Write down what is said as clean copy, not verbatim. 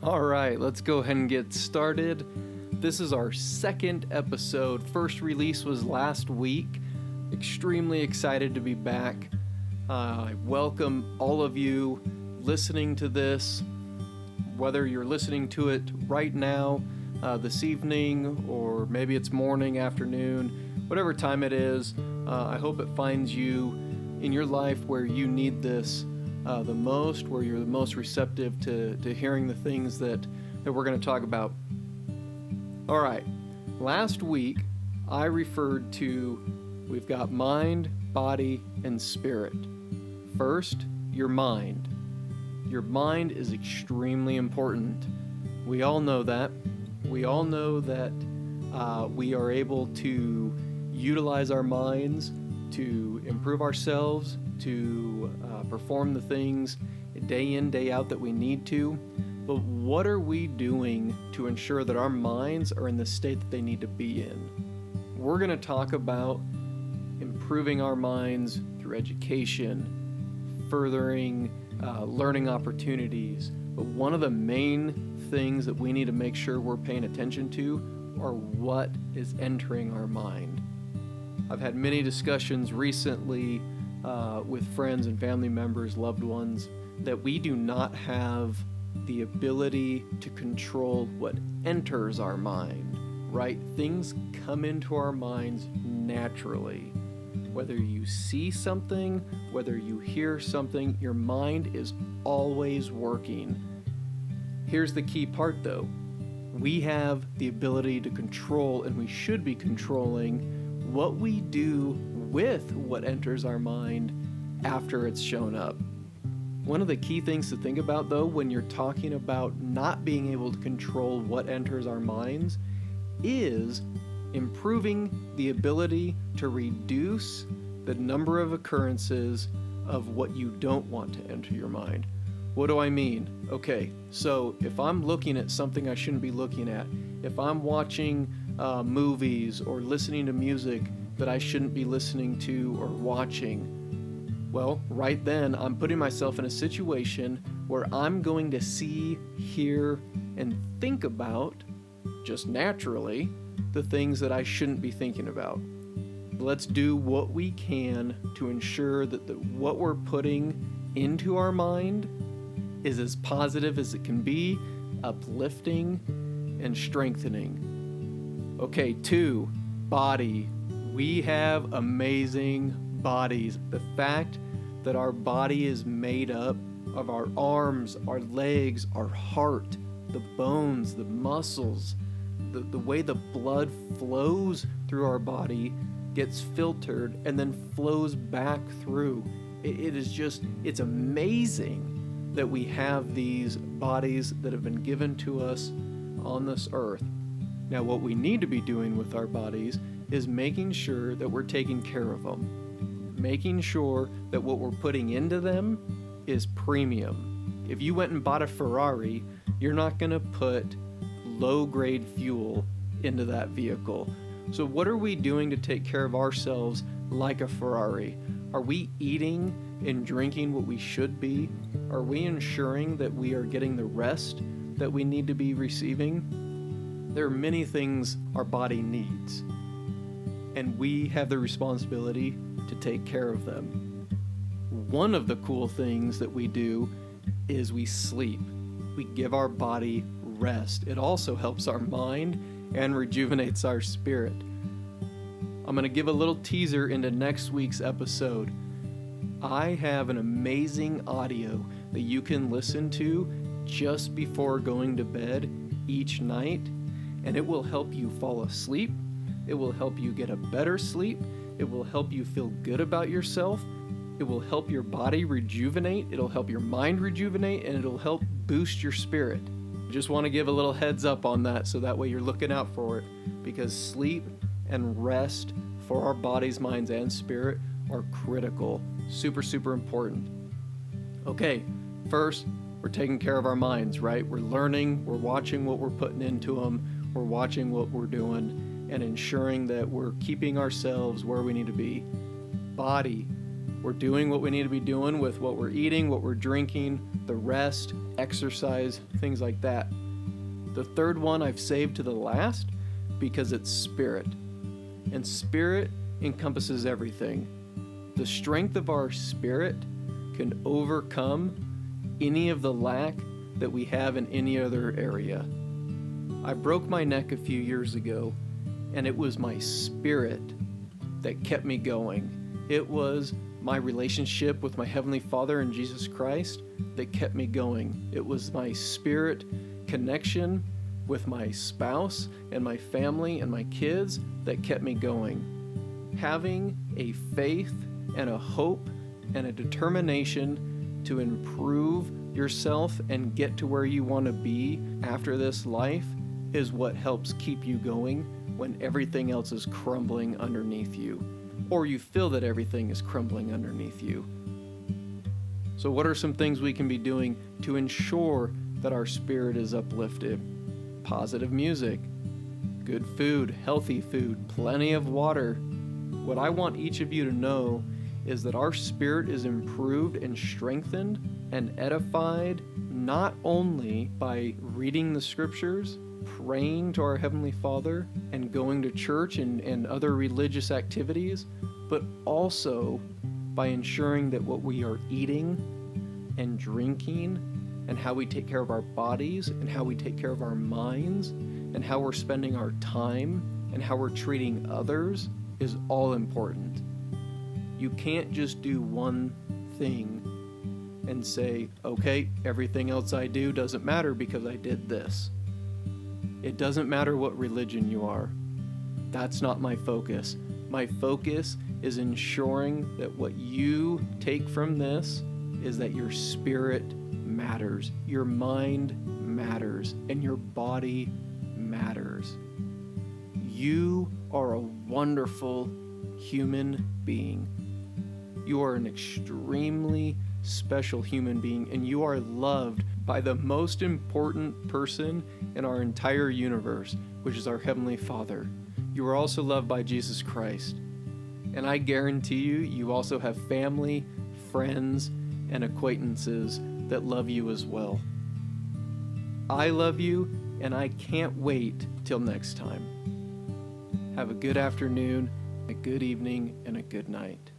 All right, let's go ahead and get started. This is our second episode. First release was last week. Extremely excited to be back. I welcome all of you listening to this, whether you're listening to it right now, this evening, or maybe it's morning, afternoon, whatever time it is. I hope it finds you in your life where you need this the most, where you're the most receptive to hearing the things that we're going to talk about. All right, last week I referred to, we've got mind, body, and spirit. First, your mind. Your mind is extremely important. We all know that. We all know that we are able to utilize our minds to improve ourselves, to perform the things day in, day out that we need to. But what are we doing to ensure that our minds are in the state that they need to be in? We're going to talk about improving our minds through education, furthering learning opportunities. But one of the main things that we need to make sure we're paying attention to are what is entering our mind. I've had many discussions recently with friends and family members, loved ones, that we do not have the ability to control what enters our mind, right? Things come into our minds naturally. Whether you see something, whether you hear something, your mind is always working. Here's the key part though. We have the ability to control, and we should be controlling what we do with what enters our mind after it's shown up. One of the key things to think about though, when you're talking about not being able to control what enters our minds, is improving the ability to reduce the number of occurrences of what you don't want to enter your mind. What do I mean? Okay, so if I'm looking at something I shouldn't be looking at, if I'm watching movies or listening to music that I shouldn't be listening to or watching, well, right then I'm putting myself in a situation where I'm going to see, hear, and think about, just naturally, the things that I shouldn't be thinking about. Let's do what we can to ensure that what we're putting into our mind is as positive as it can be, uplifting and strengthening. Okay, 2, body. We have amazing bodies. The fact that our body is made up of our arms, our legs, our heart, the bones, the muscles, the way the blood flows through our body, gets filtered and then flows back through. It's amazing that we have these bodies that have been given to us on this earth. Now, what we need to be doing with our bodies is making sure that we're taking care of them, making sure that what we're putting into them is premium. If you went and bought a Ferrari, you're not going to put low-grade fuel into that vehicle. So what are we doing to take care of ourselves like a Ferrari? Are we eating and drinking what we should be? Are we ensuring that we are getting the rest that we need to be receiving? There are many things our body needs, and we have the responsibility to take care of them. One of the cool things that we do is we sleep. We give our body rest. It also helps our mind and rejuvenates our spirit. I'm going to give a little teaser into next week's episode. I have an amazing audio that you can listen to just before going to bed each night, and it will help you fall asleep. It will help you get a better sleep. It will help you feel good about yourself. It will help your body rejuvenate. It'll help your mind rejuvenate, and it'll help boost your spirit. Just want to give a little heads up on that so that way you're looking out for it, because sleep and rest for our bodies, minds, and spirit are critical. Super, super important. Okay, first, we're taking care of our minds, right? We're learning, we're watching what we're putting into them, we're watching what we're doing, and ensuring that we're keeping ourselves where we need to be. Body. We're doing what we need to be doing with what we're eating, what we're drinking, the rest, exercise, things like that. The third one I've saved to the last because it's spirit. And spirit encompasses everything. The strength of our spirit can overcome any of the lack that we have in any other area. I broke my neck a few years ago, and it was my spirit that kept me going. It was my relationship with my Heavenly Father and Jesus Christ that kept me going. It was my spirit connection with my spouse and my family and my kids that kept me going. Having a faith and a hope and a determination to improve yourself and get to where you want to be after this life is what helps keep you going when everything else is crumbling underneath you, or you feel that everything is crumbling underneath you. So what are some things we can be doing to ensure that our spirit is uplifted? Positive music, good food, healthy food, plenty of water. What I want each of you to know is that our spirit is improved and strengthened and edified not only by reading the scriptures, praying to our Heavenly Father, and going to church and other religious activities, but also by ensuring that what we are eating and drinking and how we take care of our bodies and how we take care of our minds and how we're spending our time and how we're treating others is all important. You can't just do one thing and say, okay, everything else I do doesn't matter because I did this. It doesn't matter what religion you are. That's not my focus. My focus is ensuring that what you take from this is that your spirit matters, your mind matters, and your body matters. You are a wonderful human being. You are an extremely special human being, and you are loved by the most important person in our entire universe, which is our Heavenly Father. You are also loved by Jesus Christ. And I guarantee you, you also have family, friends, and acquaintances that love you as well. I love you, and I can't wait till next time. Have a good afternoon, a good evening, and a good night.